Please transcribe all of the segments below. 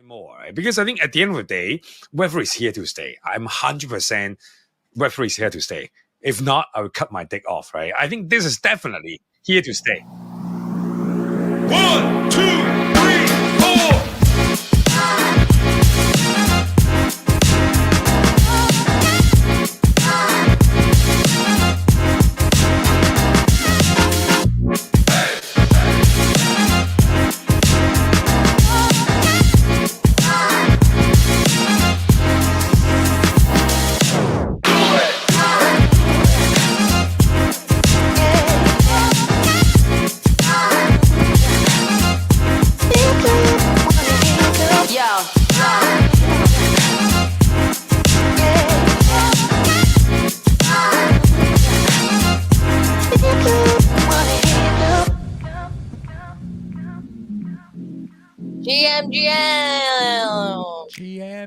more, right? Because I think at the end of the day, Web3 is here to stay. I'm 100% Web3 is here to stay. If not, I would cut my dick off, right? I think this is definitely here to stay. 1, 2, 3, 4.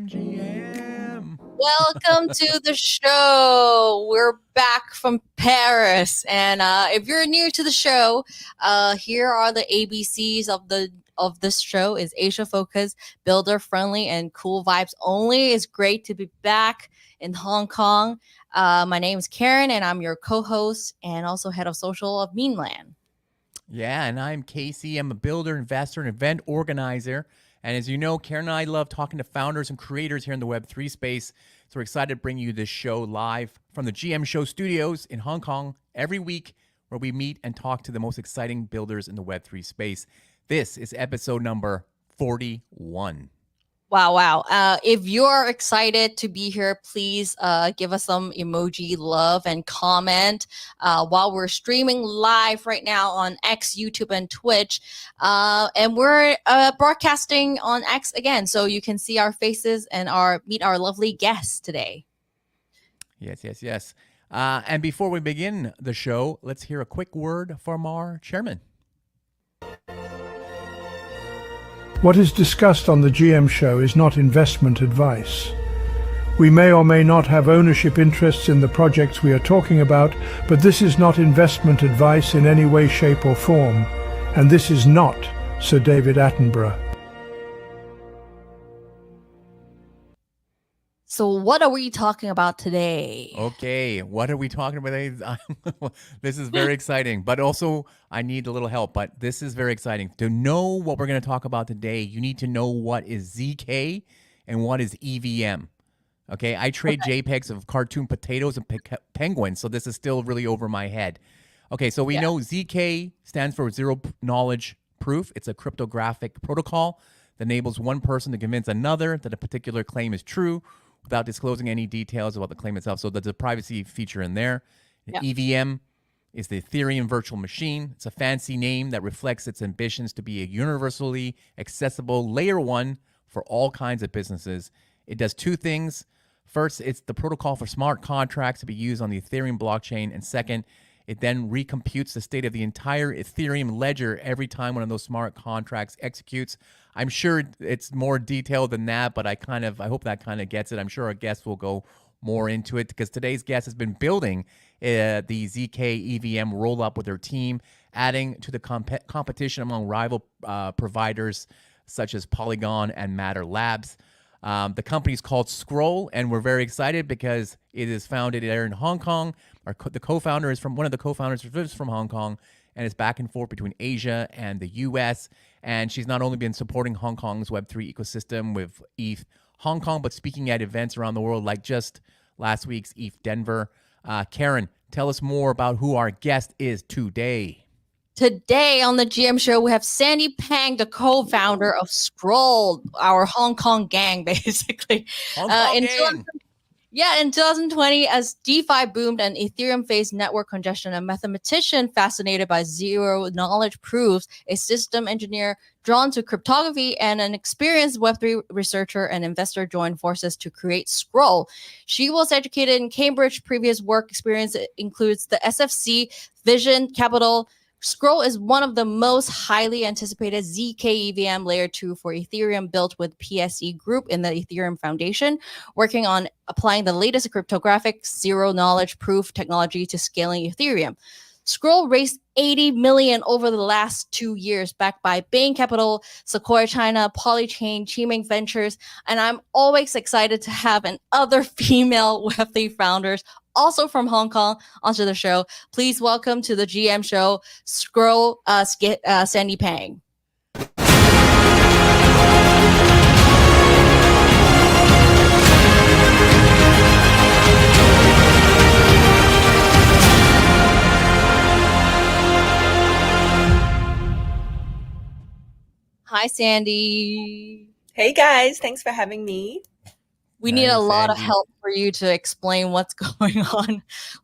GM. Welcome to the show. We're back from Paris, and if you're new to the show, here are the ABCs of this show: is Asia focused, builder friendly, and cool vibes only. It's great to be back in Hong Kong. My name is Karen, and I'm your co-host and also head of social of Memeland. Yeah, and I'm Casey. I'm a builder, investor, and event organizer. And as you know, Karen and I love talking to founders and creators here in the Web3 space. So we're excited to bring you this show live from the GM Show studios in Hong Kong every week, where we meet and talk to the most exciting builders in the Web3 space. This is episode number 41. Wow. If you're excited to be here, please give us some emoji love and comment while we're streaming live right now on X, YouTube, and Twitch. And we're broadcasting on X again, so you can see our faces and meet our lovely guests today. Yes. And before we begin the show, let's hear a quick word from our chairman. What is discussed on the GM Show is not investment advice. We may or may not have ownership interests in the projects we are talking about, but this is not investment advice in any way, shape, or form. And this is not Sir David Attenborough. So what are we talking about today? Okay, what are we talking about today? This is very exciting, but also I need a little help, but this is very exciting. To know what we're going to talk about today, you need to know what is ZK and what is EVM. Okay, I trade JPEGs of cartoon potatoes and penguins, so this is still really over my head. Okay, so we know ZK stands for Zero Knowledge Proof. It's a cryptographic protocol that enables one person to convince another that a particular claim is true without disclosing any details about the claim itself. So there's a privacy feature in there. EVM is the Ethereum virtual machine. It's a fancy name that reflects its ambitions to be a universally accessible layer one for all kinds of businesses. It does two things. First, it's the protocol for smart contracts to be used on the Ethereum blockchain. And second, it then recomputes the state of the entire Ethereum ledger every time one of those smart contracts executes. I'm sure it's more detailed than that, but I hope that kind of gets it. I'm sure our guests will go more into it because today's guest has been building the ZK EVM roll-up with their team, adding to the competition among rival providers such as Polygon and Matter Labs. The company is called Scroll, and we're very excited because it is founded there in Hong Kong. One of the co-founders lives from Hong Kong and is back and forth between Asia and the U.S. And she's not only been supporting Hong Kong's Web3 ecosystem with ETH Hong Kong, but speaking at events around the world, like just last week's ETH Denver. Karen, tell us more about who our guest is today. Today on the GM Show, we have Sandy Peng, the co-founder of Scroll, our Hong Kong gang, basically. Hong Kong gang. In 2020, as DeFi boomed and Ethereum faced network congestion, a mathematician fascinated by zero knowledge proofs, a system engineer drawn to cryptography, and an experienced Web3 researcher and investor joined forces to create Scroll. She was educated in Cambridge. Previous work experience includes the SFC, Vision Capital. Scroll is one of the most highly anticipated ZK EVM layer 2 for Ethereum, built with PSE Group in the Ethereum Foundation, working on applying the latest cryptographic zero knowledge proof technology to scaling Ethereum. Scroll raised 80 million over the last 2 years, backed by Bain Capital, Sequoia China, Polychain, Chiming Ventures, and I'm always excited to have other female Web3 founders, also from Hong Kong, onto the show. Please welcome to the GM show, Scroll Sandy Peng. Hi, Sandy. Hey guys, thanks for having me. We need a lot of Sandy. help for you to explain what's going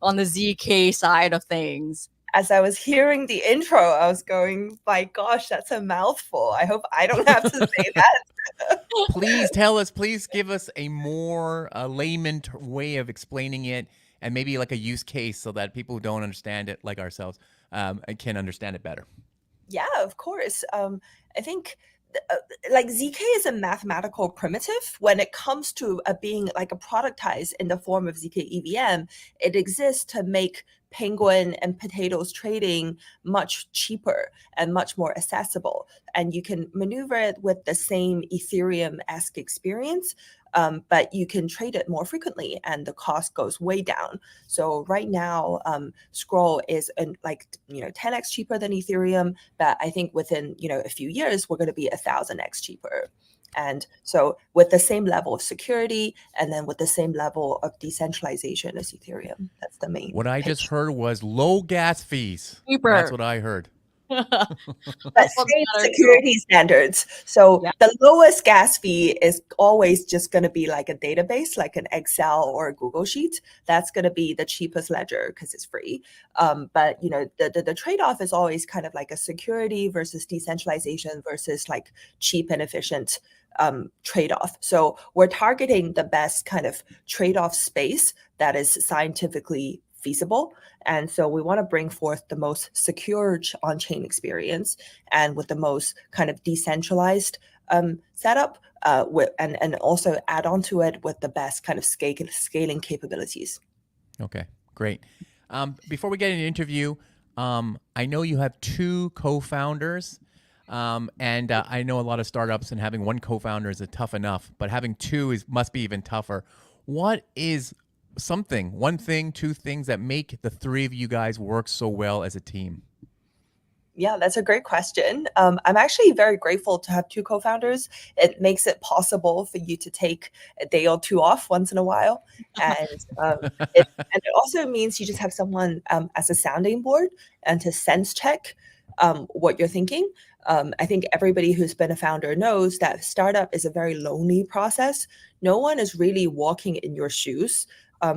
on the ZK side of things. As I was hearing the intro, I was going, my gosh, that's a mouthful. I hope I don't have to say that. Please tell us, please give us a more layman way of explaining it, and maybe like a use case so that people who don't understand it like ourselves can understand it better. Yeah, of course. I think like ZK is a mathematical primitive. When it comes to being like a productized in the form of ZK EVM, it exists to make penguin and potatoes trading much cheaper and much more accessible. And you can maneuver it with the same Ethereum-esque experience, but you can trade it more frequently and the cost goes way down. So right now, Scroll is 10x cheaper than Ethereum, but I think within a few years we're going to be 1,000x cheaper. And so with the same level of security and then with the same level of decentralization as Ethereum, that's the main. What I just heard was low gas fees. Cheaper. That's what I heard. But That's what same matters. security standards. So Yeah. the lowest gas fee is always just going to be like a database, like an Excel or a Google Sheet. That's going to be the cheapest ledger because it's free. But the trade-off is always kind of like a security versus decentralization versus like cheap and efficient trade-off. So we're targeting the best kind of trade-off space that is scientifically feasible. And so we want to bring forth the most secure on-chain experience and with the most kind of decentralized setup and also add on to it with the best kind of scaling capabilities. Okay, great. Before we get into the interview, I know you have 2 co-founders, and I know a lot of startups, and having 1 co-founder is tough enough, but having 2 must be even tougher. What is one thing, 2 things that make the 3 of you guys work so well as a team? Yeah, that's a great question. I'm actually very grateful to have 2 co-founders. It makes it possible for you to take a day or 2 off once in a while. And it also means you just have someone as a sounding board and to sense check what you're thinking. I think everybody who's been a founder knows that startup is a very lonely process. No one is really walking in your shoes.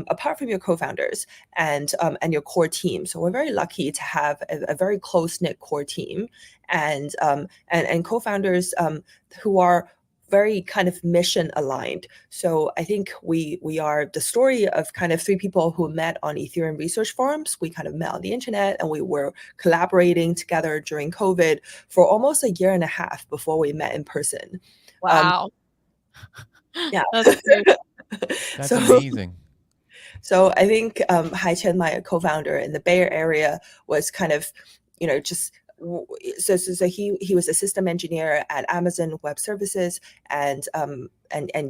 Apart from your co-founders and your core team. So we're very lucky to have a very close-knit core team and co-founders who are very kind of mission aligned. So I think we are the story of kind of 3 people who met on Ethereum research forums. We kind of met on the internet and we were collaborating together during COVID for almost a year and a half before we met in person. Wow. Yeah. That's great. That's amazing. So I think Hai Chen, my co-founder in the Bay Area, was kind of, just so he was a system engineer at Amazon Web Services, and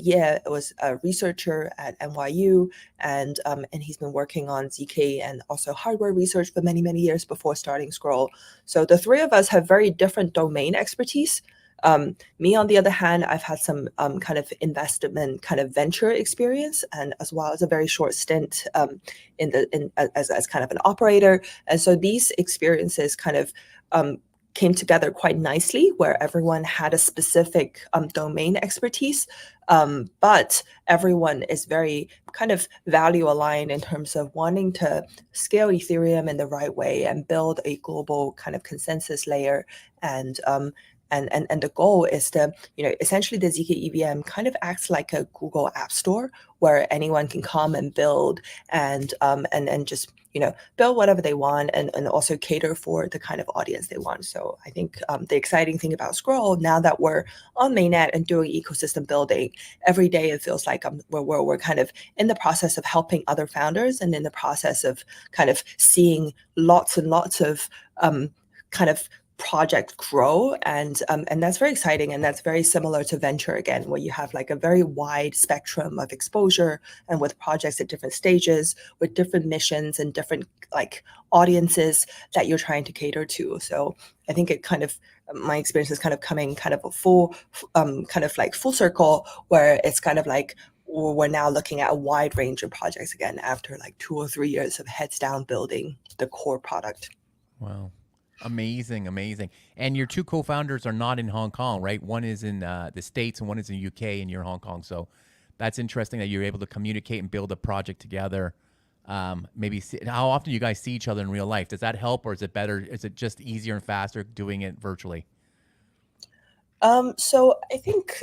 yeah, was a researcher at NYU, and he's been working on ZK and also hardware research for many years before starting Scroll. So the 3 of us have very different domain expertise. Me, on the other hand, I've had some kind of investment, kind of venture experience, and as well as a very short stint as kind of an operator. And so these experiences kind of came together quite nicely, where everyone had a specific domain expertise, but everyone is very kind of value aligned in terms of wanting to scale Ethereum in the right way and build a global kind of consensus layer and And the goal is to, essentially the ZK EVM kind of acts like a Google App Store where anyone can come and build and just build whatever they want and also cater for the kind of audience they want. So I think the exciting thing about Scroll, now that we're on mainnet and doing ecosystem building, every day it feels like we're kind of in the process of helping other founders and in the process of kind of seeing lots and lots of kind of project grow, and that's very exciting, and that's very similar to venture again, where you have like a very wide spectrum of exposure and with projects at different stages with different missions and different like audiences that you're trying to cater to. So I think it kind of, my experience is kind of coming kind of a full kind of like full circle, where it's kind of like we're now looking at a wide range of projects again after like 2 or 3 years of heads down building the core product. Wow. Amazing. And your two co-founders are not in Hong Kong, right? One is in the States and one is in the UK, and you're in Hong Kong. So that's interesting that you're able to communicate and build a project together. Maybe how often do you guys see each other in real life? Does that help, or is it better? Is it just easier and faster doing it virtually? So I think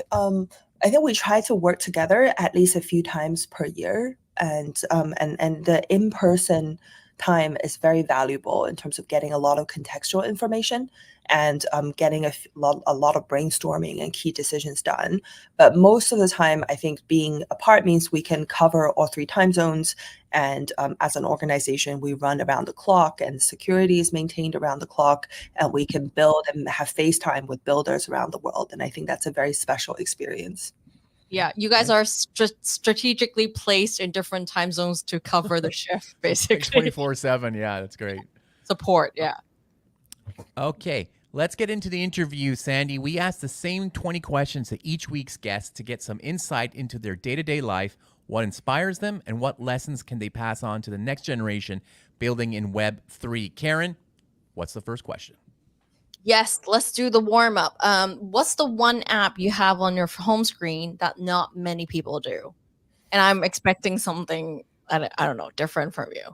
we try to work together at least a few times per year, and the in-person time is very valuable in terms of getting a lot of contextual information and getting a lot of brainstorming and key decisions done. But most of the time, I think being apart means we can cover all 3 time zones. And as an organization, we run around the clock, and security is maintained around the clock, and we can build and have FaceTime with builders around the world. And I think that's a very special experience. Yeah, you guys are strategically placed in different time zones to cover the shift, basically. 24/7. Yeah, that's great. Support, yeah. Okay, let's get into the interview, Sandy. We asked the same 20 questions to each week's guest to get some insight into their day-to-day life, what inspires them, and what lessons can they pass on to the next generation building in Web3. Karen, what's the first question? Yes, let's do the warm up. What's the one app you have on your home screen that not many people do? And I'm expecting something, I don't know, different from you.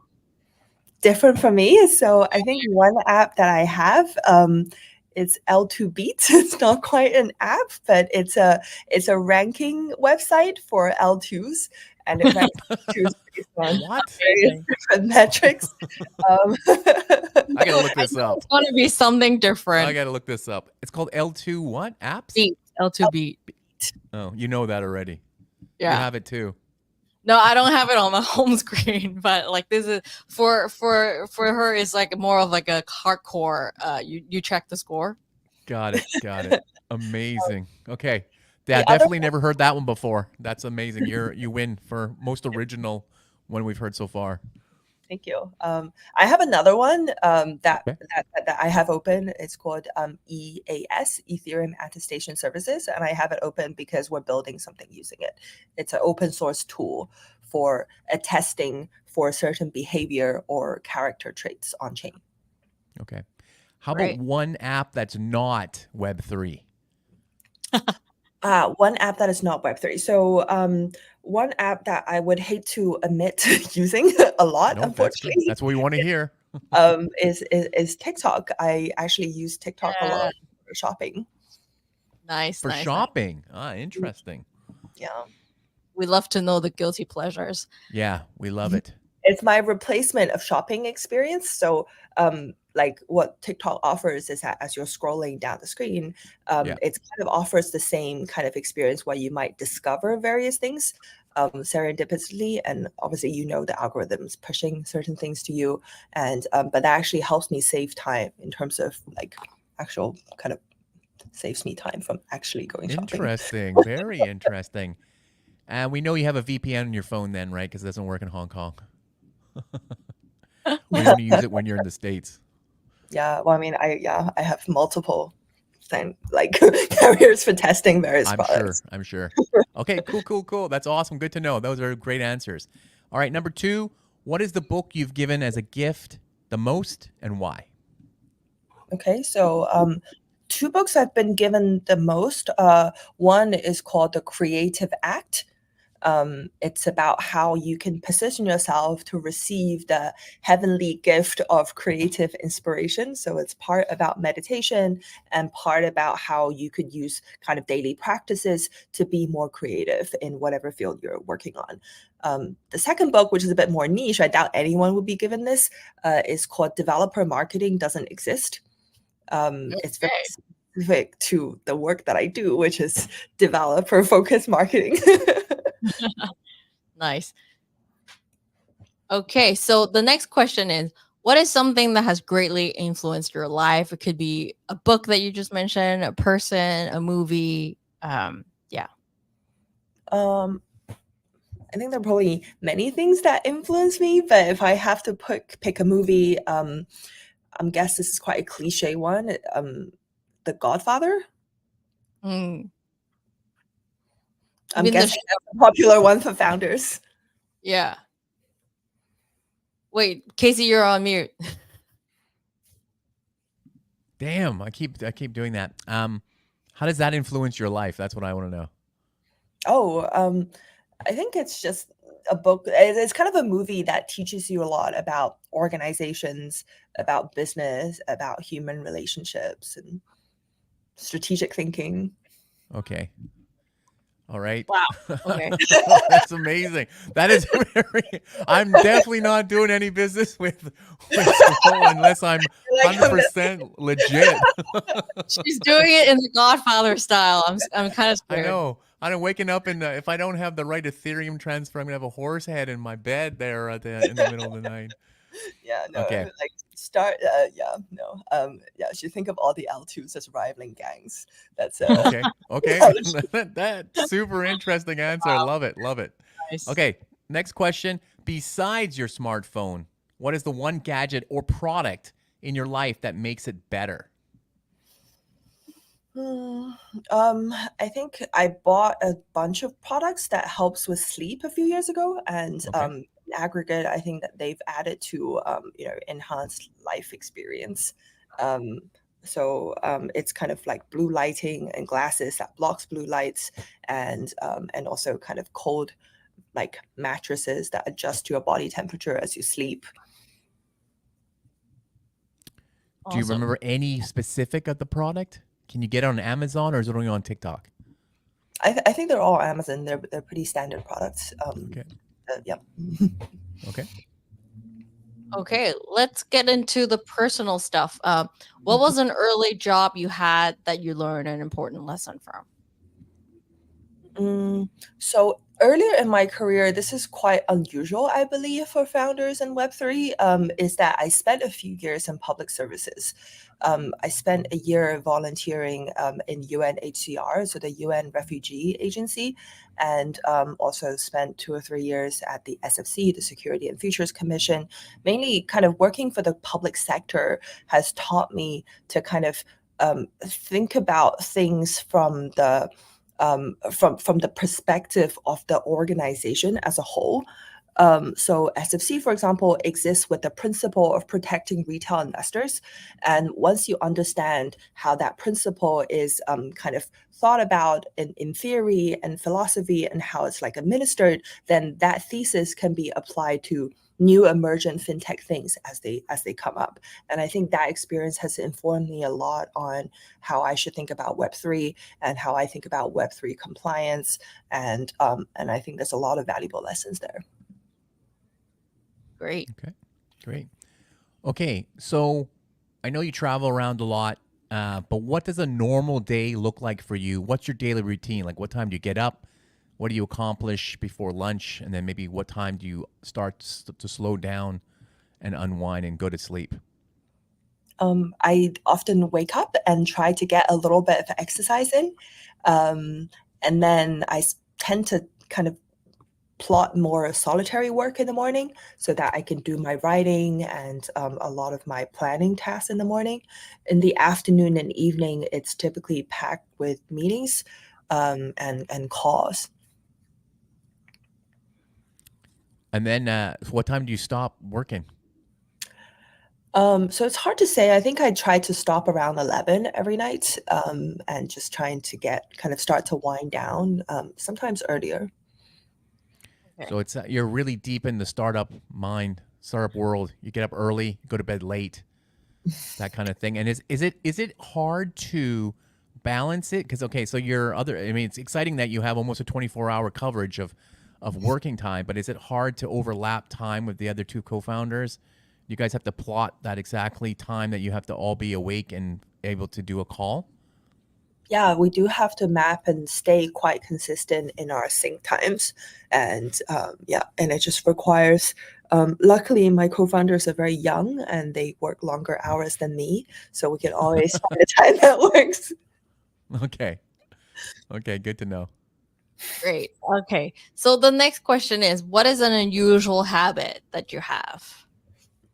Different from me. So I think one app that I have is L2 Beats. It's not quite an app, but it's a ranking website for L2s. And it ranks L2s based on various different metrics. I gotta look this up. It's going to be something different. I gotta look this up. It's called L2 what? Apps? Beat. L2 Beat. Oh, you know that already. Yeah. You have it too. No, I don't have it on my home screen, but like this is for her is like more of like a hardcore. You check the score. Got it. Amazing. Okay. Yeah, definitely never heard that one before. That's amazing. You win for most original one we've heard so far. Thank you. I have another one that I have open. It's called EAS, Ethereum Attestation Services, and I have it open because we're building something using it. It's an open source tool for attesting for certain behavior or character traits on chain. Okay. How about one app that's not Web3? One app that is not Web3. So one app that I would hate to admit using a lot, unfortunately. That's what we want to hear. is TikTok. I actually use TikTok a lot for shopping. Nice. For shopping. Interesting. Yeah. We love to know the guilty pleasures. Yeah, we love it. It's my replacement of shopping experience. So like what TikTok offers is that as you're scrolling down the screen, it kind of offers the same kind of experience where you might discover various things serendipitously, and obviously the algorithms pushing certain things to you, and but that actually helps me save time in terms of like actual kind of saves me time from actually going shopping. Interesting. Very interesting. And we know you have a VPN on your phone then, right? Because it doesn't work in Hong Kong. We only use it when you're in the States. Yeah, well, I mean, I have multiple carriers for testing various products. I'm sure. Okay, cool. That's awesome. Good to know. Those are great answers. All right, number 2, what is the book you've given as a gift the most and why? Okay, so 2 books I've been given the most. One is called The Creative Act. It's about how you can position yourself to receive the heavenly gift of creative inspiration. So it's part about meditation and part about how you could use kind of daily practices to be more creative in whatever field you're working on. The second book, which is a bit more niche, I doubt anyone would be given this, is called Developer Marketing Doesn't Exist. It's very specific to the work that I do, which is developer focused marketing. Nice. Okay, so the next question is, what is something that has greatly influenced your life? It could be a book that you just mentioned, a person, a movie. Yeah. I think there are probably many things that influence me, but if I have to pick a movie, I guess this is quite a cliche one. The Godfather. Mm. I'm mean the guessing that's a popular one for founders. Yeah. Wait, Casey, you're on mute. Damn, I keep doing that. How does that influence your life? That's what I want to know. Oh, I think it's just a book. It's kind of a movie that teaches you a lot about organizations, about business, about human relationships, and strategic thinking. Okay. All right. Wow. Okay. That's amazing. That is very. I'm definitely not doing any business with Slow unless I'm 100% legit. She's doing it in the Godfather style. I'm kind of I scared. know. I'm waking up and if I don't have the right Ethereum transfer, I'm gonna have a horse head in my bed there in the middle of the night. Yeah, no, Okay. like yeah, you think of all the L2s as rivaling gangs. That's Okay. Okay. That's super interesting answer. Wow. Love it. Love it. Nice. Okay. Next question. Besides your smartphone, what is the one gadget or product in your life that makes it better? I think I bought a bunch of products that helps with sleep a few years ago, and Okay. in aggregate, I think that they've added to enhanced life experience. It's kind of like blue lighting and glasses that blocks blue lights, and also kind of cold like mattresses that adjust to your body temperature as you sleep. Do you Awesome. remember any specific of the product? Can you get it on Amazon or is it only on TikTok? I think they're all Amazon. They're pretty standard products. Okay. Yeah. Okay. Okay, let's get into the personal stuff. What was an early job you had that you learned an important lesson from? So earlier in my career, this is quite unusual, I believe, for founders in Web3, is that I spent a few years in public services. I spent a year volunteering in UNHCR, so the UN Refugee Agency, and also spent 2 or 3 years at the SFC, the Security and Futures Commission. Mainly kind of working for the public sector has taught me to kind of think about things from the perspective of the organization as a whole. So SFC, for example, exists with the principle of protecting retail investors. And once you understand how that principle is kind of thought about in theory and philosophy and how it's like administered, then that thesis can be applied to new emergent fintech things as they come up. And I think that experience has informed me a lot on how I should think about Web3 and how I think about Web3 compliance. And I think there's a lot of valuable lessons there. Great. Okay. Great. Okay. So I know you travel around a lot, but what does a normal day look like for you? What's your daily routine? Like what time do you get up? What do you accomplish before lunch? And then maybe what time do you start to slow down and unwind and go to sleep? I often wake up and try to get a little bit of exercise in. And then I tend to kind of plot more solitary work in the morning so that I can do my writing and a lot of my planning tasks in the morning. In the afternoon and evening, it's typically packed with meetings and calls. And then what time do you stop working? So it's hard to say. I think I try to stop around 11 every night and just trying to start to wind down, sometimes earlier. So it's you're really deep in the startup world. You get up early, go to bed late, that kind of thing. And is it hard to balance it? Because okay, so I mean, it's exciting that you have almost a 24-hour coverage of working time, but is it hard to overlap time with the other two co-founders? You guys have to plot that exactly time that you have to all be awake and able to do a call? Yeah, we do have to map and stay quite consistent in our sync times. And and it just requires, luckily, my co-founders are very young and they work longer hours than me. So we can always find a time that works. Okay. Okay, good to know. Great. Okay. So the next question is, what is an unusual habit that you have?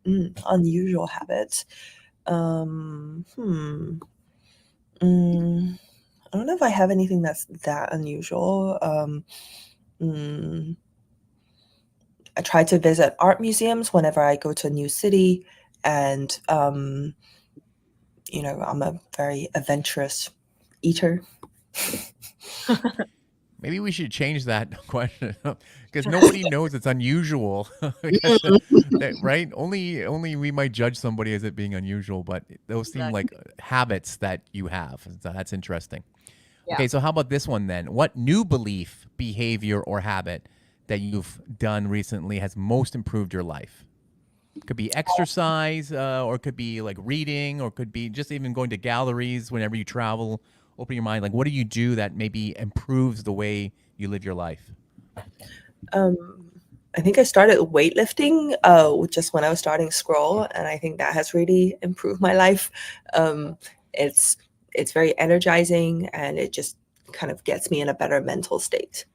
Unusual habits. I don't know if I have anything that's that unusual. I try to visit art museums whenever I go to a new city, and I'm a very adventurous eater. Maybe we should change that question because nobody knows it's unusual, right? Only we might judge somebody as it being unusual, but those seem like habits that you have. So that's interesting. Yeah. Okay, so how about this one then? What new belief, behavior, or habit that you've done recently has most improved your life? Could be exercise, or could be like reading, or could be just even going to galleries whenever you travel. Open your mind. Like, what do you do that maybe improves the way you live your life? I think I started weightlifting just when I was starting Scroll, and I think that has really improved my life. It's very energizing, and it just kind of gets me in a better mental state.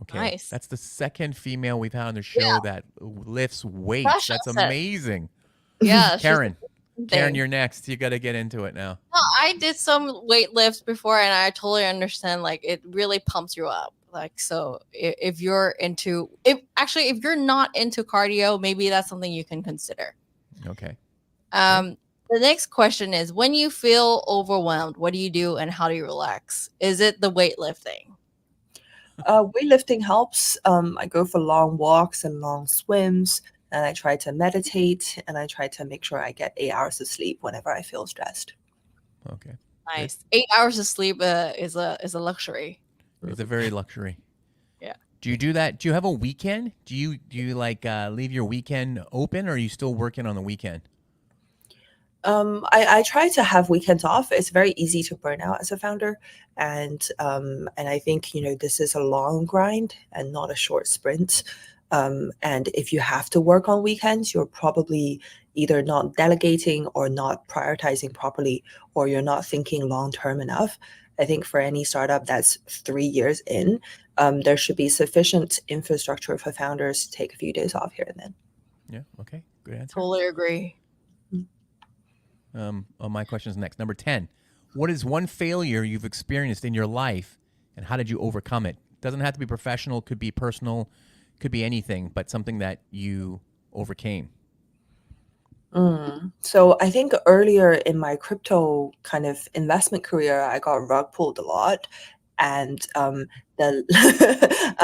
Okay. Nice. That's the second female we've had on the show that lifts weights. That's amazing. Yeah. Karen, you're next. You got to get into it now. No, I did some weight lifts before, and I totally understand. Like, it really pumps you up. Like, so if you're not into cardio, maybe that's something you can consider. Okay. The next question is, when you feel overwhelmed, what do you do and how do you relax? Is it the weightlifting? Weightlifting helps. I go for long walks and long swims, and I try to meditate, and I try to make sure I get 8 hours of sleep whenever I feel stressed. Okay. Nice. Good. 8 hours of sleep is a luxury. It's a very luxury. Yeah. Do you do that? Do you have a weekend? Do you like leave your weekend open, or are you still working on the weekend? I try to have weekends off. It's very easy to burn out as a founder, and I think this is a long grind and not a short sprint. And if you have to work on weekends, you're probably either not delegating or not prioritizing properly, or you're not thinking long term enough. I think for any startup that's 3 years in, there should be sufficient infrastructure for founders to take a few days off here and then. Yeah. Okay. Good answer. Totally agree. My question is next. Number 10. What is one failure you've experienced in your life, and how did you overcome it? Doesn't have to be professional, could be personal, could be anything, but something that you overcame. So I think earlier in my crypto kind of investment career, I got rug pulled a lot, and I'm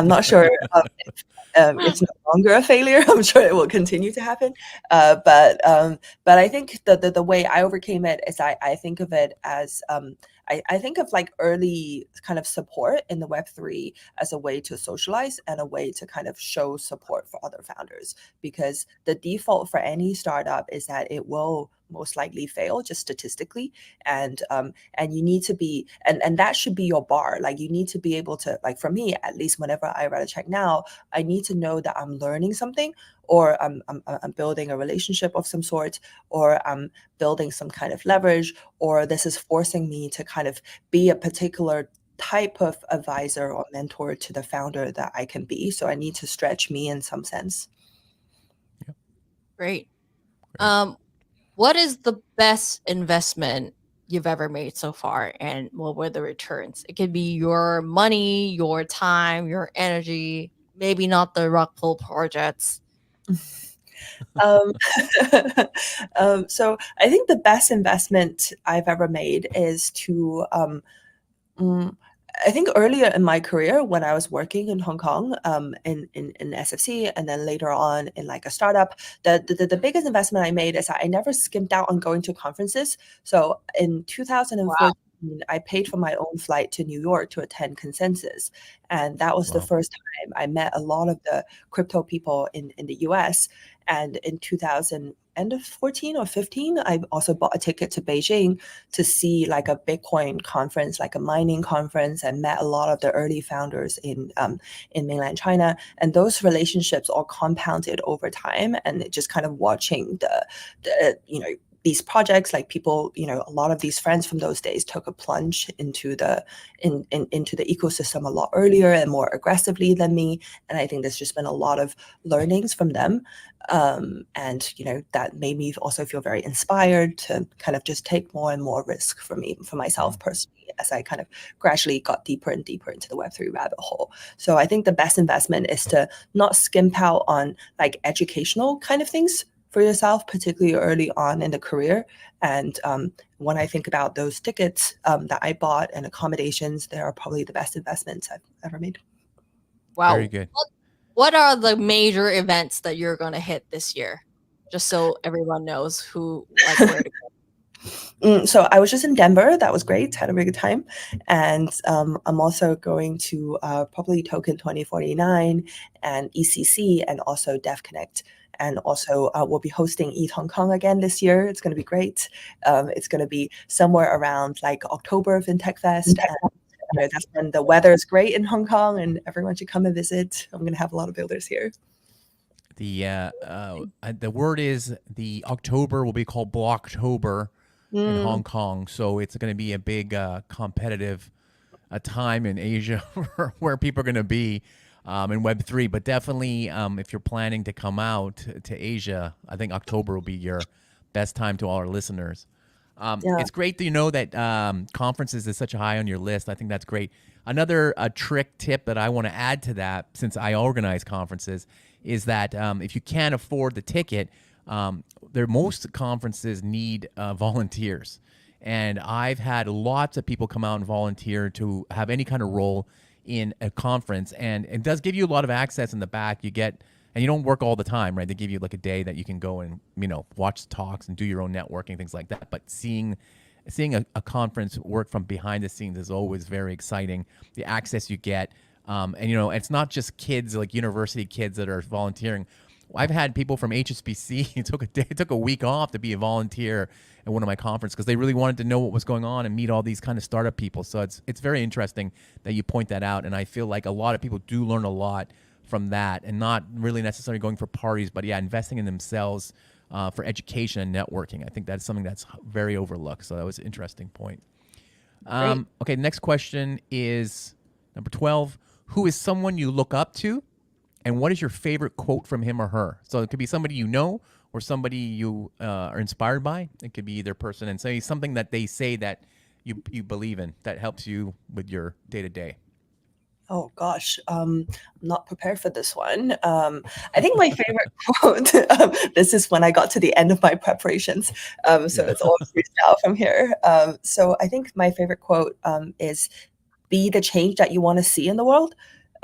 not sure if it's no longer a failure. I'm sure it will continue to happen, but I think the way I overcame it is I think of it as I think of like early kind of support in the Web3 as a way to socialize and a way to kind of show support for other founders, because the default for any startup is that it will most likely fail just statistically, and you need to be, and that should be your bar. Like, you need to be able to, like, for me at least, whenever I write a check now, I need to know that I'm learning something, or I'm building a relationship of some sort, or I'm building some kind of leverage, or this is forcing me to kind of be a particular type of advisor or mentor to the founder that I can be. So I need to stretch me in some sense. Yeah. Great. What is the best investment you've ever made so far, and what were the returns? It could be your money, your time, your energy, maybe not the rug pull projects. So I think the best investment I've ever made is to I think earlier in my career, when I was working in Hong Kong, in SFC, and then later on in like a startup, the biggest investment I made is that I never skimped out on going to conferences. So in 2014, I paid for my own flight to New York to attend Consensus, and that was the first time I met a lot of the crypto people in the US. And in 2000, end of 14 or 15, I also bought a ticket to Beijing to see like a Bitcoin conference, like a mining conference, and met a lot of the early founders in mainland China. And those relationships all compounded over time, and it just kind of watching the these projects, like people, a lot of these friends from those days took a plunge into the into the ecosystem a lot earlier and more aggressively than me. And I think there's just been a lot of learnings from them. And that made me also feel very inspired to kind of just take more and more risk for myself personally, as I kind of gradually got deeper and deeper into the Web3 rabbit hole. So I think the best investment is to not skimp out on like educational kind of things for yourself, particularly early on in the career. And when I think about those tickets that I bought and accommodations, they are probably the best investments I've ever made. Wow. Very good. What are the major events that you're going to hit this year? Just so everyone knows where to go. So I was just in Denver. That was great. Had a really good time. And I'm also going to probably Token 2049 and ECC, and also DevConnect. And also we'll be hosting Eat Hong Kong again this year. It's going to be great. It's going to be somewhere around like October FinTech Fest. And, that's when the weather is great in Hong Kong, and everyone should come and visit. I'm going to have a lot of builders here. The word is the October will be called Blocktober in Hong Kong. So it's going to be a big competitive time in Asia where people are going to be in Web3. But definitely, if you're planning to come out to Asia, I think October will be your best time to all our listeners. It's great that you know that conferences is such a high on your list. I think that's great. Another trick tip that I want to add to that, since I organize conferences, is that if you can't afford the ticket, most conferences need volunteers. And I've had lots of people come out and volunteer to have any kind of role in a conference. And it does give you a lot of access in the back. You get, and you don't work all the time, right? They give you like a day that you can go and, watch talks and do your own networking, things like that. But seeing a conference work from behind the scenes is always very exciting. The access you get. And it's not just kids, like university kids, that are volunteering. I've had people from HSBC took a week off to be a volunteer at one of my conferences because they really wanted to know what was going on and meet all these kind of startup people. So it's very interesting that you point that out. And I feel like a lot of people do learn a lot from that, and not really necessarily going for parties, but investing in themselves for education and networking. I think that's something that's very overlooked. So that was an interesting point. Okay, next question is number 12. Who is someone you look up to, and what is your favorite quote from him or her? So it could be somebody you know or somebody you are inspired by. It could be either person, and say something that they say that you believe in that helps you with your day-to-day. Oh gosh, I'm not prepared for this one. I think my favorite quote, this is when I got to the end of my preparations. So it's all freestyle from here. So I think my favorite quote is, "Be the change that you want to see in the world."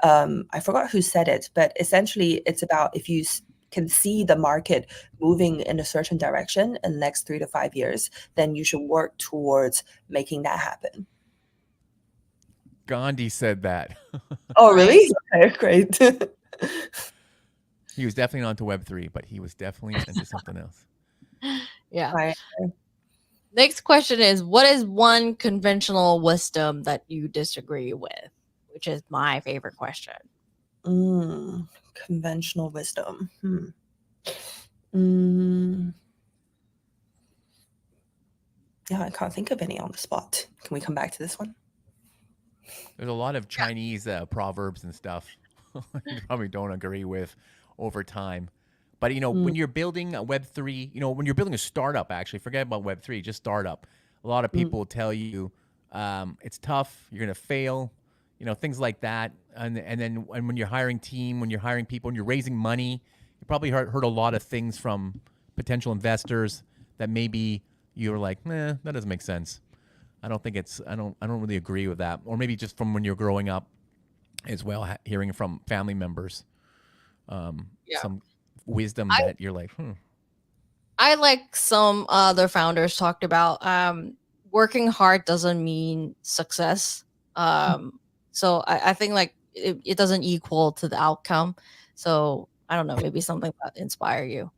I forgot who said it, but essentially it's about, if you can see the market moving in a certain direction in the next 3 to 5 years, then you should work towards making that happen. Gandhi said that. Oh, really? Okay, great. He was definitely not into Web3, but he was definitely into something else. Yeah. Right. Next question is, what is one conventional wisdom that you disagree with? Which is my favorite question. Conventional wisdom. Yeah, I can't think of any on the spot. Can we come back to this one? There's a lot of Chinese proverbs and stuff you probably don't agree with over time. But, when you're building a Web3, when you're building a startup, actually, forget about Web3, just startup. A lot of people tell you it's tough, you're going to fail, things like that. And then when you're hiring team, when you're hiring people, and you're raising money, you probably heard a lot of things from potential investors that maybe you're like, that doesn't make sense. I don't think it's. I don't really agree with that. Or maybe just from when you're growing up, as well, hearing from family members, some wisdom that you're like, I like some other founders talked about working hard doesn't mean success. So I think like it doesn't equal to the outcome. So I don't know, maybe something that inspire you.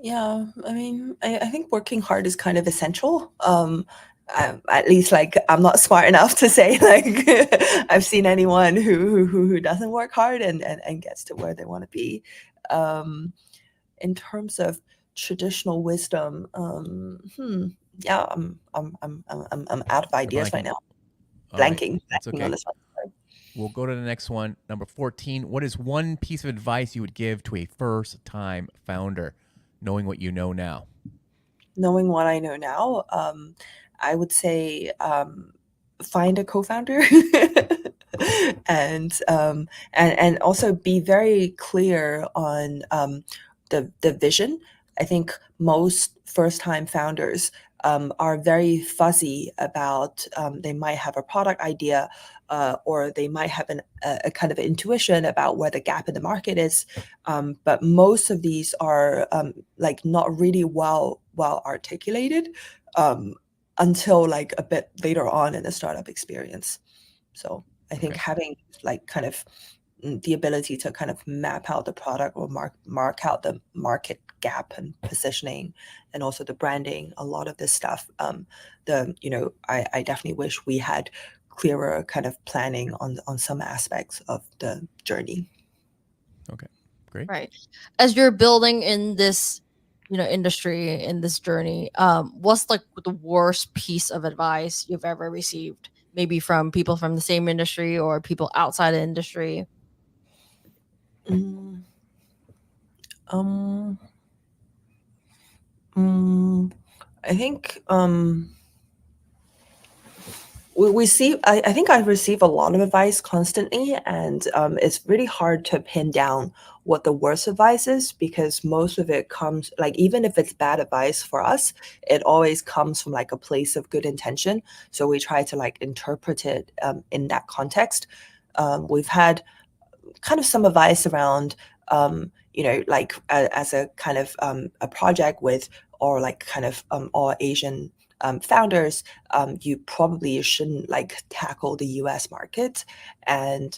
Yeah, I mean, I think working hard is kind of essential. At least, like, I'm not smart enough to say like I've seen anyone who doesn't work hard and gets to where they want to be. In terms of traditional wisdom, yeah, I'm out of ideas right now. All right, Blanking that's on okay. this one. Sorry. We'll go to the next one. Number 14. What is one piece of advice you would give to a first-time founder, knowing what you know now? Knowing what I know now, I would say find a co-founder and also be very clear on the vision. I think most first-time founders are very fuzzy about they might have a product idea or they might have a kind of intuition about where the gap in the market is, but most of these are like not really well articulated until like a bit later on in the startup experience. So I think having like kind of the ability to kind of map out the product or mark out the market gap and positioning and also the branding, a lot of this stuff, I definitely wish we had clearer kind of planning on some aspects of the journey. Okay, great. Right. As you're building in this, industry, in this journey, what's like the worst piece of advice you've ever received? Maybe from people from the same industry or people outside the industry? I think we see. I think I receive a lot of advice constantly, and it's really hard to pin down what the worst advice is because most of it comes like even if it's bad advice for us, it always comes from like a place of good intention. So we try to like interpret it in that context. We've had kind of some advice around like as a kind of a project with or like kind of all Asian founders, you probably shouldn't like tackle the US market. And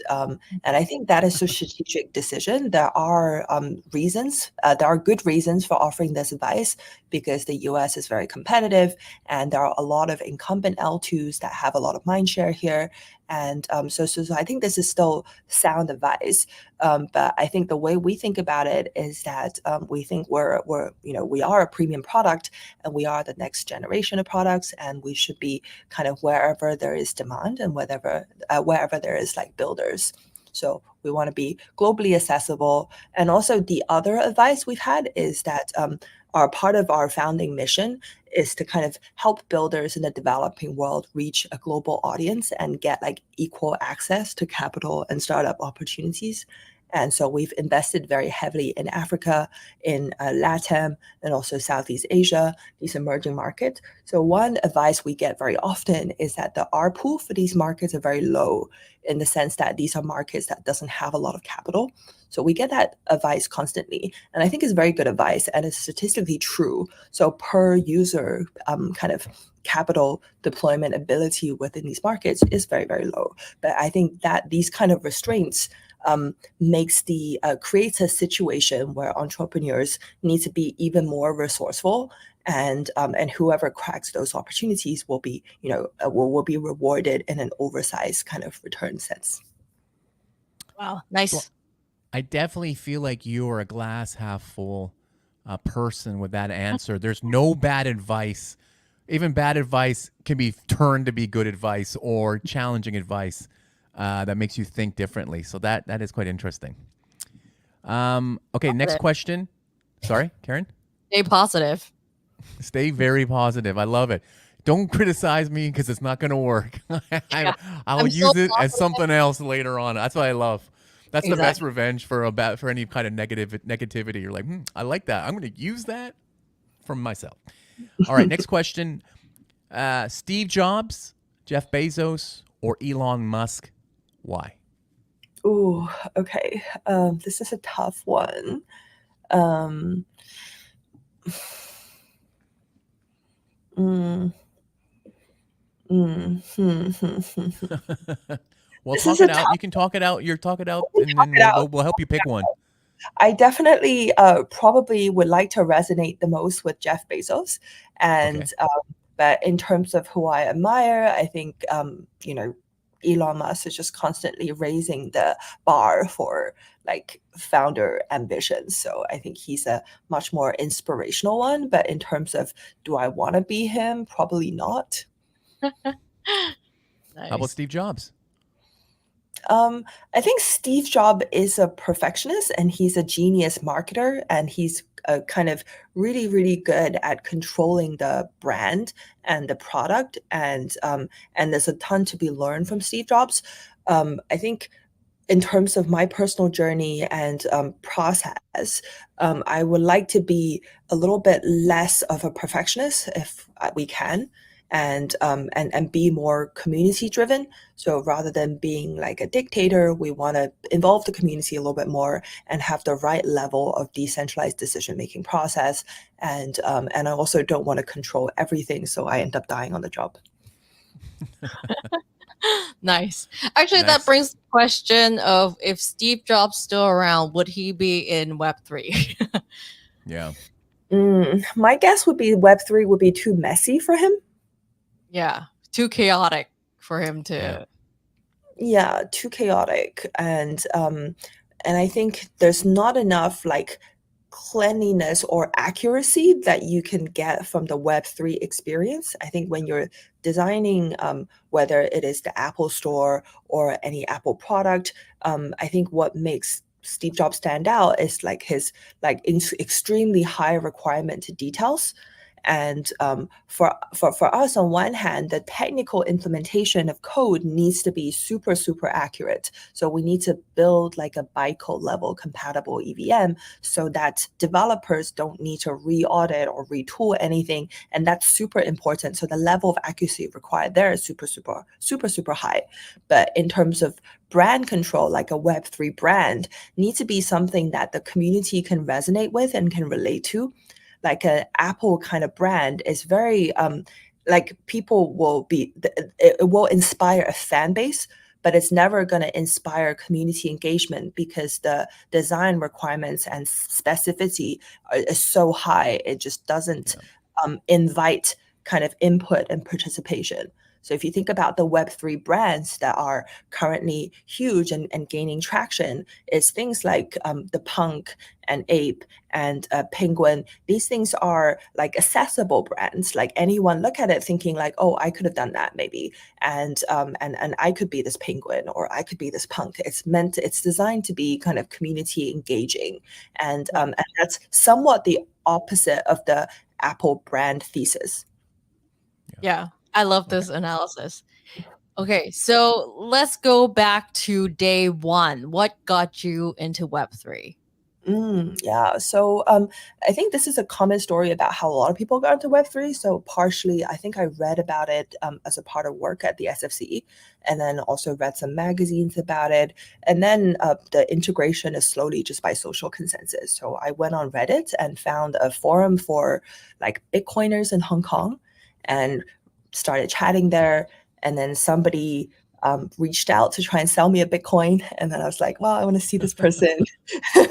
I think that is a strategic decision. There are reasons, there are good reasons for offering this advice because the US is very competitive and there are a lot of incumbent L2s that have a lot of mind share here. And so I think this is still sound advice. But I think the way we think about it is that we think we are a premium product and we are the next generation of products and we should be kind of wherever there is demand and wherever there is like builders. So we want to be globally accessible. And also the other advice we've had is that our part of our founding mission is to kind of help builders in the developing world reach a global audience and get like equal access to capital and startup opportunities. And so we've invested very heavily in Africa, in LATAM, and also Southeast Asia, these emerging markets. So one advice we get very often is that the ARPU for these markets are very low in the sense that these are markets that doesn't have a lot of capital. So we get that advice constantly. And I think it's very good advice and it's statistically true. So per user kind of capital deployment ability within these markets is very, very low. But I think that these kind of restraints creates a situation where entrepreneurs need to be even more resourceful, and whoever cracks those opportunities will be will be rewarded in an oversized kind of return sense. Wow, nice. Well, I definitely feel like you're a glass half full person with that answer. There's no bad advice. Even bad advice can be turned to be good advice or challenging advice. That makes you think differently. So that is quite interesting. Okay, next question. Sorry, Karen? Stay positive. Stay very positive. I love it. Don't criticize me because it's not going to work. I'll use it as something else later on. That's what I love. That's the best revenge for any kind of negativity. You're like, I like that. I'm going to use that for myself. All right, next question. Steve Jobs, Jeff Bezos, or Elon Musk? Why? Ooh, okay. This is a tough one. Um, mm, Well, This talk is a it out. tough. You can talk it out. You're talk it out, Let me and talk then it out. we'll help you pick one. I definitely probably would like to resonate the most with Jeff Bezos, and Okay. but in terms of who I admire, I think Elon Musk is just constantly raising the bar for like founder ambitions. So I think he's a much more inspirational one. But in terms of do I want to be him? Probably not. How about Nice. Steve Jobs? I think Steve Jobs is a perfectionist and he's a genius marketer and he's kind of really, really good at controlling the brand and the product. And there's a ton to be learned from Steve Jobs. I think in terms of my personal journey and process, I would like to be a little bit less of a perfectionist if we can, and be more community driven. So rather than being like a dictator, we want to involve the community a little bit more and have the right level of decentralized decision making process. And I also don't want to control everything, so I end up dying on the job. Nice. Actually, Nice. that brings the question of if Steve Jobs still around, would he be in Web3? Yeah. My guess would be Web3 would be too messy for him. Yeah, too chaotic for him to. Yeah. Yeah, too chaotic, and I think there's not enough like cleanliness or accuracy that you can get from the Web3 experience. I think when you're designing, whether it is the Apple Store or any Apple product, I think what makes Steve Jobs stand out is like his extremely high requirement to details. And for us, on one hand, the technical implementation of code needs to be super, super accurate. So we need to build like a bytecode level compatible EVM so that developers don't need to re-audit or retool anything. And that's super important. So the level of accuracy required there is super, super, super, super high. But in terms of brand control, like a Web3 brand, needs to be something that the community can resonate with and can relate to. Like an Apple kind of brand is very like people will be, it will inspire a fan base, but it's never going to inspire community engagement because the design requirements and specificity is so high. It just doesn't invite kind of input and participation. So if you think about the Web3 brands that are currently huge and gaining traction, it's things like the Punk and Ape and Penguin. These things are like accessible brands. Like anyone look at it thinking like, oh, I could have done that maybe. And I could be this penguin or I could be this punk. It's designed to be kind of community engaging. And that's somewhat the opposite of the Apple brand thesis. Yeah, I love this analysis. Okay, so let's go back to day one. What got you into Web3? Yeah. So I think this is a common story about how a lot of people got into Web3. So partially, I think I read about it as a part of work at the SFC, and then also read some magazines about it. And then the integration is slowly just by social consensus. So I went on Reddit and found a forum for like Bitcoiners in Hong Kong and started chatting there. And then somebody reached out to try and sell me a Bitcoin. And then I was like, well, I want to see this person. Is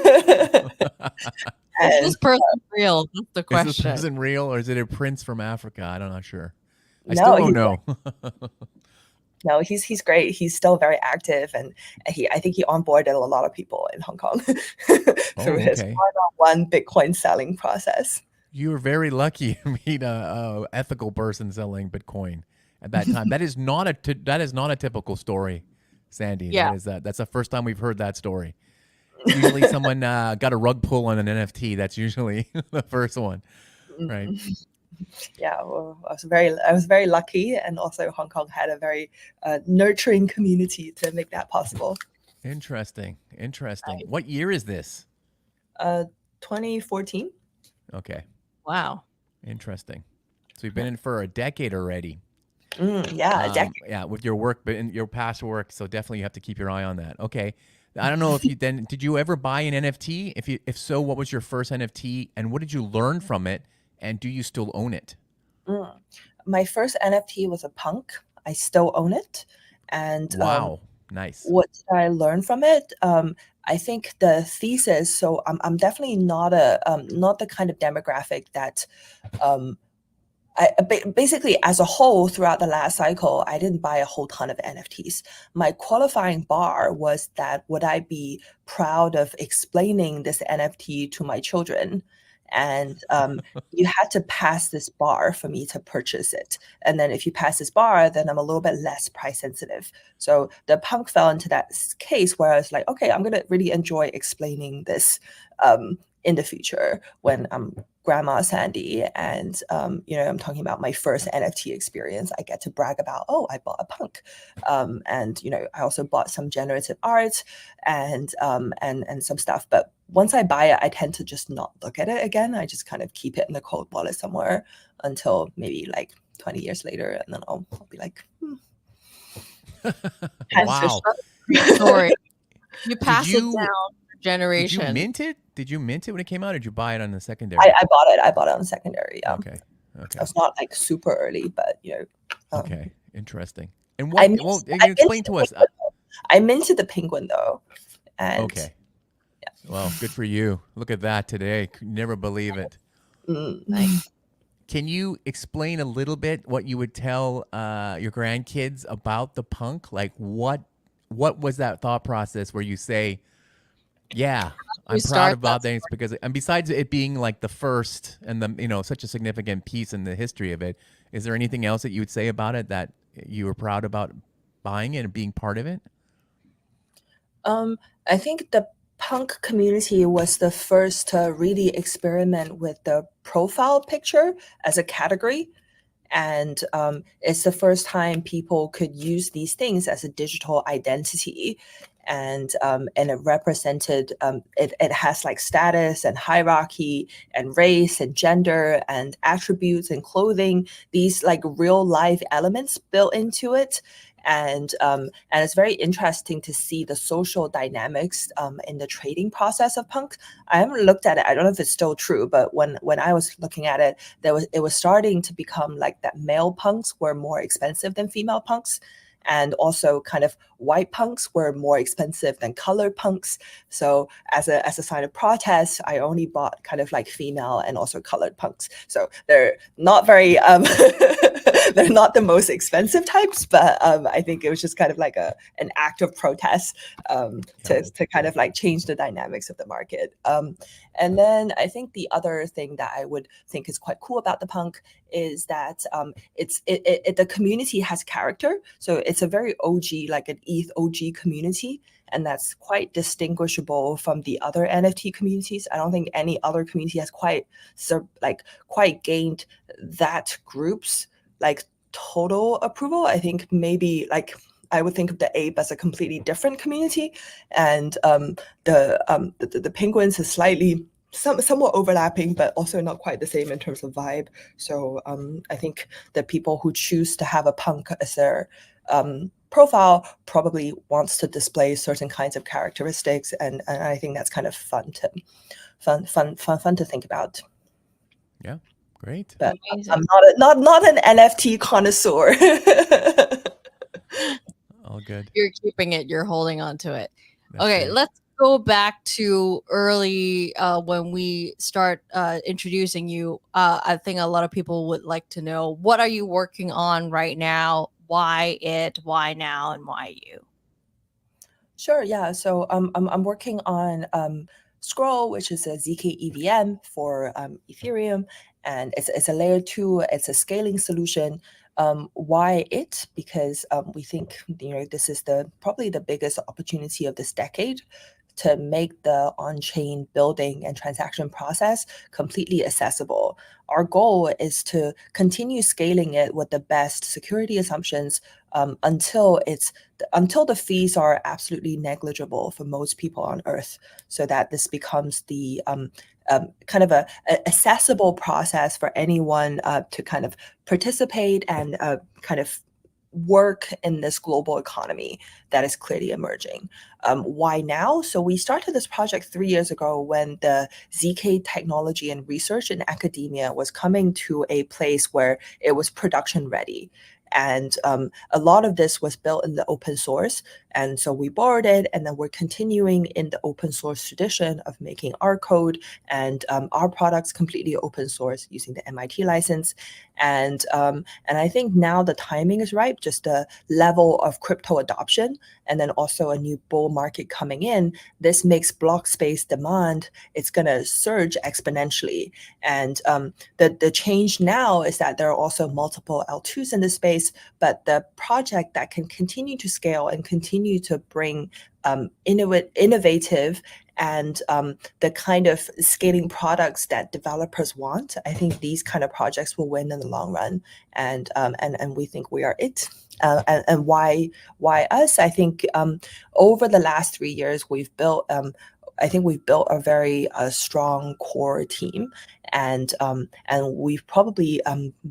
this person real? That's the Is question. this person real or is it a prince from Africa? I'm not sure. I No, still don't know. No, he's great. He's still very active, and I think he onboarded a lot of people in Hong Kong through his okay. one-on-one Bitcoin selling process. You were very lucky to meet a ethical person selling Bitcoin at that time. That is not a typical story, Sandy. Yeah. That's the first time we've heard that story. Usually someone got a rug pull on an NFT. That's usually the first one, right? Yeah, well, I was very lucky, and also Hong Kong had a very nurturing community to make that possible. Interesting. What year is this? 2014. Okay. Wow. Interesting. So you've been in for a decade already. Yeah, a decade. Yeah, with your work, but in your past work, so definitely you have to keep your eye on that. Okay, I don't know if you then did you ever buy an NFT? If so, what was your first NFT, and what did you learn from it, and do you still own it? My first NFT was a punk. I still own it. And Wow, nice. what did I learn from it? I think the thesis. So I'm definitely not not the kind of demographic that basically, as a whole, throughout the last cycle, I didn't buy a whole ton of NFTs. My qualifying bar was that would I be proud of explaining this NFT to my children? And you had to pass this bar for me to purchase it. And then if you pass this bar, then I'm a little bit less price sensitive. So the punk fell into that case where I was like, okay, I'm going to really enjoy explaining this in the future when I'm Grandma Sandy, and I'm talking about my first NFT experience. I get to brag about, oh, I bought a punk, and I also bought some generative art and some stuff. But once I buy it, I tend to just not look at it again. I just kind of keep it in the cold wallet somewhere until maybe like 20 years later, and then I'll be like, Wow. Story. You pass it you- down generation. Did you mint it? Did you mint it when it came out, or did you buy it on the secondary? I bought it. I bought it on secondary. Okay. It's not like super early, but Okay. Interesting. And what? Well, explain to us. I minted the penguin though. And Okay. Well, good for you. Look at that today. Could never believe it. Nice. Can you explain a little bit what you would tell your grandkids about the punk? Like, what was that thought process where you say, yeah, I'm proud about things because, and besides it being like the first and the, such a significant piece in the history of it, is there anything else that you would say about it that you were proud about buying it and being part of it? I think the punk community was the first to really experiment with the profile picture as a category. And it's the first time people could use these things as a digital identity. And it represented, it has like status and hierarchy and race and gender and attributes and clothing, these like real life elements built into it. And it's very interesting to see the social dynamics in the trading process of punk. I haven't looked at it. I don't know if it's still true, but when I was looking at it, it was starting to become like that male punks were more expensive than female punks. And also kind of white punks were more expensive than colored punks. So as a sign of protest, I only bought kind of like female and also colored punks. So they're not very, they're not the most expensive types, but I think it was just kind of like an act of protest to kind of like change the dynamics of the market. And then I think the other thing that I would think is quite cool about the punk is that the community has character. So it's a very OG, like an ETH OG community. And that's quite distinguishable from the other NFT communities. I don't think any other community has quite gained that group's like total approval. I think maybe like I would think of the ape as a completely different community, and the penguins is slightly somewhat overlapping, but also not quite the same in terms of vibe. So I think the people who choose to have a punk as their profile probably wants to display certain kinds of characteristics, and I think that's kind of fun to think about. Yeah, great. But I'm not an NFT connoisseur. All good. You're keeping it. You're holding on to it. That's Okay, great. let's go back to early when we start introducing you. I think a lot of people would like to know, what are you working on right now? Why it? Why now? And why you? Sure. Yeah. So I'm working on Scroll, which is a zk EVM for Ethereum, and it's a layer 2. It's a scaling solution. Why it? Because we think this is probably the biggest opportunity of this decade to make the on-chain building and transaction process completely accessible. Our goal is to continue scaling it with the best security assumptions until the fees are absolutely negligible for most people on Earth, so that this becomes the kind of a accessible process for anyone to kind of participate and kind of work in this global economy that is clearly emerging. Why now? So we started this project 3 years ago when the ZK technology and research in academia was coming to a place where it was production ready. And a lot of this was built in the open source. And so we borrowed it, and then we're continuing in the open source tradition of making our code and our products completely open source using the MIT license. And I think now the timing is right, just the level of crypto adoption, and then also a new bull market coming in. This makes block space demand, it's going to surge exponentially. And the change now is that there are also multiple L2s in this space, but the project that can continue to scale and continue to bring innovative and the kind of scaling products that developers want, I think these kind of projects will win in the long run. And we think we are it. And why us? I think over the last 3 years, we've built a very strong core team, and we've probably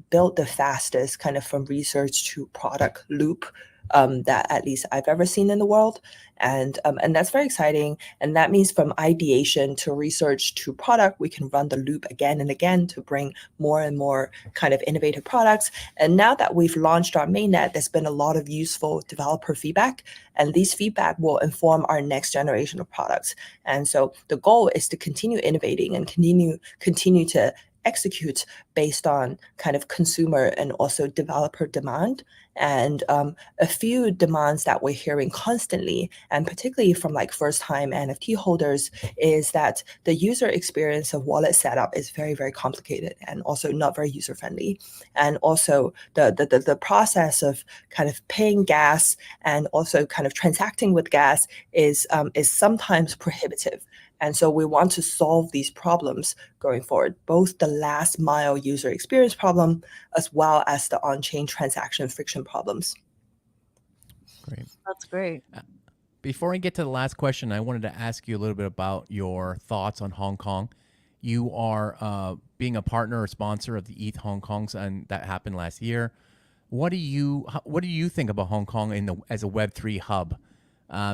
built the fastest kind of from research to product loop that at least I've ever seen in the world. And that's very exciting. And that means from ideation to research to product, we can run the loop again and again to bring more and more kind of innovative products. And now that we've launched our mainnet, there's been a lot of useful developer feedback, and these feedback will inform our next generation of products. And so the goal is to continue innovating and continue to execute based on kind of consumer and also developer demand. And a few demands that we're hearing constantly, and particularly from like first-time NFT holders, is that the user experience of wallet setup is very, very complicated and also not very user-friendly. And also the process of kind of paying gas and also kind of transacting with gas is sometimes prohibitive. And so we want to solve these problems going forward, both the last mile user experience problem as well as the on-chain transaction friction problems. Great. That's great. Before I get to the last question, I wanted to ask you a little bit about your thoughts on Hong Kong. You are being a partner or sponsor of the ETH Hong Kongs, and that happened last year. What do you think about Hong Kong as a Web3 hub?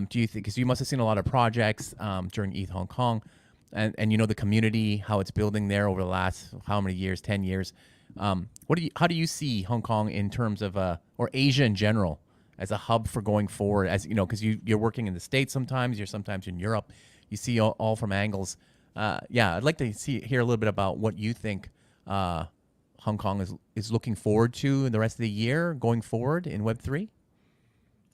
Do you think, because you must have seen a lot of projects during ETH Hong Kong, and you know the community, how it's building there over the last how many years, 10 years. How do you see Hong Kong in terms of or Asia in general as a hub for going forward? As you know, because you're working in the States sometimes, you're sometimes in Europe. You see all from angles. I'd like to hear a little bit about what you think Hong Kong is looking forward to in the rest of the year going forward in Web3.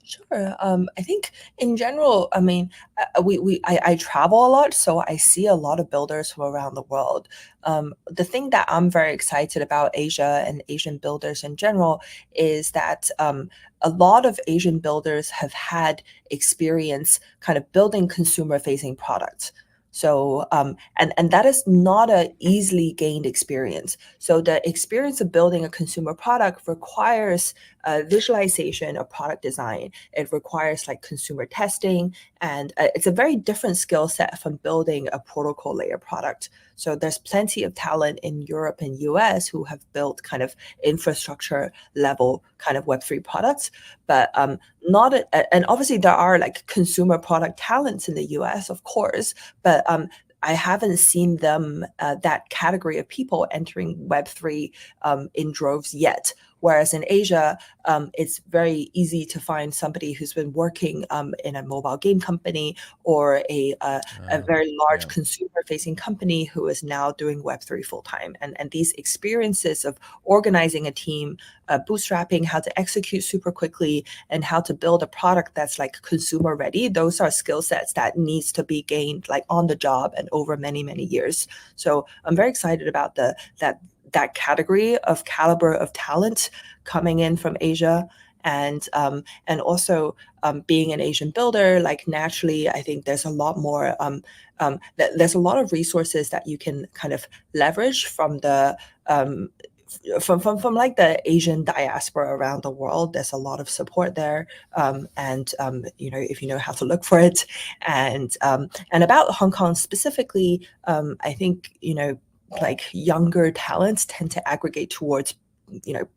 Sure. I think in general, I mean, I travel a lot, so I see a lot of builders from around the world. The thing that I'm very excited about Asia and Asian builders in general is that a lot of Asian builders have had experience kind of building consumer-facing products. So, and that is not an easily gained experience. So the experience of building a consumer product requires visualization of product design. It requires like consumer testing, and it's a very different skill set from building a protocol layer product. So there's plenty of talent in Europe and US who have built kind of infrastructure level kind of Web3 products, but and obviously there are like consumer product talents in the US, of course, but I haven't seen them, that category of people entering Web3 in droves yet. Whereas in Asia, it's very easy to find somebody who's been working in a mobile game company or a very large consumer-facing company who is now doing Web3 full-time. And these experiences of organizing a team, bootstrapping, how to execute super quickly, and how to build a product that's like consumer-ready, those are skill sets that needs to be gained like on the job and over many, many years. So I'm very excited about that category of caliber of talent coming in from Asia. and also being an Asian builder, like naturally, I think there's a lot more. There's a lot of resources that you can kind of leverage from the from like the Asian diaspora around the world. There's a lot of support there, and if you know how to look for it, and about Hong Kong specifically, I think like younger talents tend to aggregate towards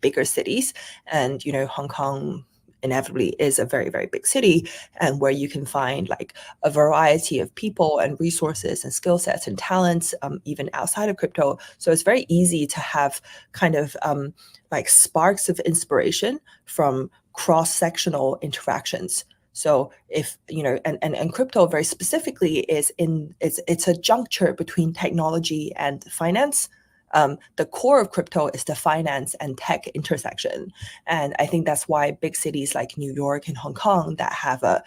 bigger cities, and Hong Kong inevitably is a very, very big city, and where you can find like a variety of people and resources and skill sets and talents, even outside of crypto. So it's very easy to have kind of like sparks of inspiration from cross-sectional interactions. So if and crypto very specifically it's a juncture between technology and finance. The core of crypto is the finance and tech intersection. And I think that's why big cities like New York and Hong Kong that have a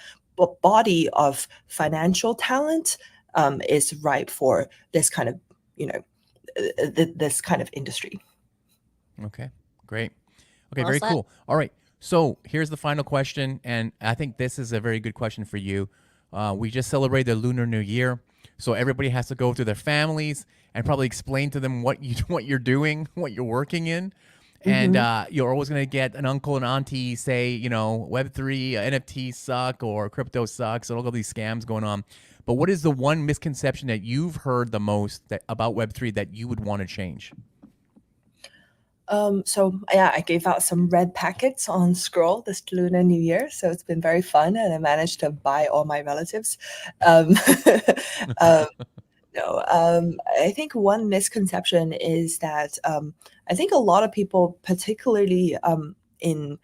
body of financial talent is ripe for this kind of, this kind of industry. Okay, great. Okay, Well very said. cool. All right. So here's the final question, and I think this is a very good question for you. We just celebrated the Lunar New Year, so everybody has to go to their families and probably explain to them what you're doing, what you're working in. And you're always going to get an uncle and auntie say, Web3, NFTs suck, or crypto sucks, and all of these scams going on. But what is the one misconception that you've heard the most about Web3 that you would want to change? So yeah, I gave out some red packets on Scroll this Lunar New Year, so it's been very fun, and I managed to buy all my relatives. No, I think one misconception is that I think a lot of people, particularly in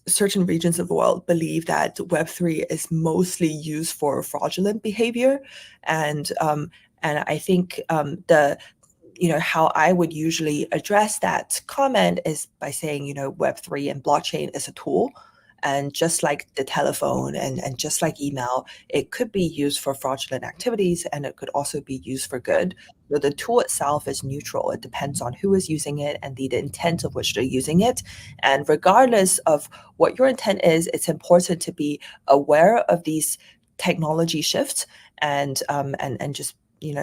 certain regions of the world, believe that Web3 is mostly used for fraudulent behavior, and I think how I would usually address that comment is by saying, Web3 and blockchain is a tool. And just like the telephone and just like email, it could be used for fraudulent activities, and it could also be used for good. So the tool itself is neutral. It depends on who is using it and the intent of which they're using it. And regardless of what your intent is, it's important to be aware of these technology shifts and just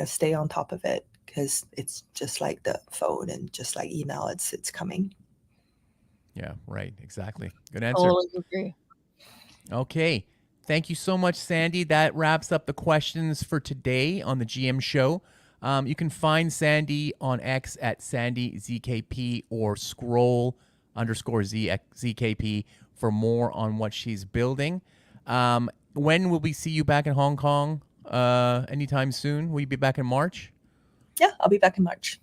stay on top of it, because it's just like the phone and just like email, it's coming. Yeah, right. Exactly. Good answer. Totally agree. Okay. Thank you so much, Sandy. That wraps up the questions for today on the GM Show. You can find Sandy on X at SandyZKP or scroll_ZKP for more on what she's building. When will we see you back in Hong Kong? Anytime soon? Will you be back in March? Yeah, I'll be back in March.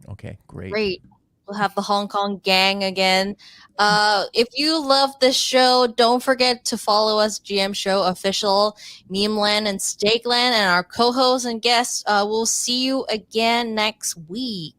Okay, great. Great. We'll have the Hong Kong gang again. If you love this show, don't forget to follow us, GM Show Official, Memeland, and Stakeland, and our co-hosts and guests. We'll see you again next week.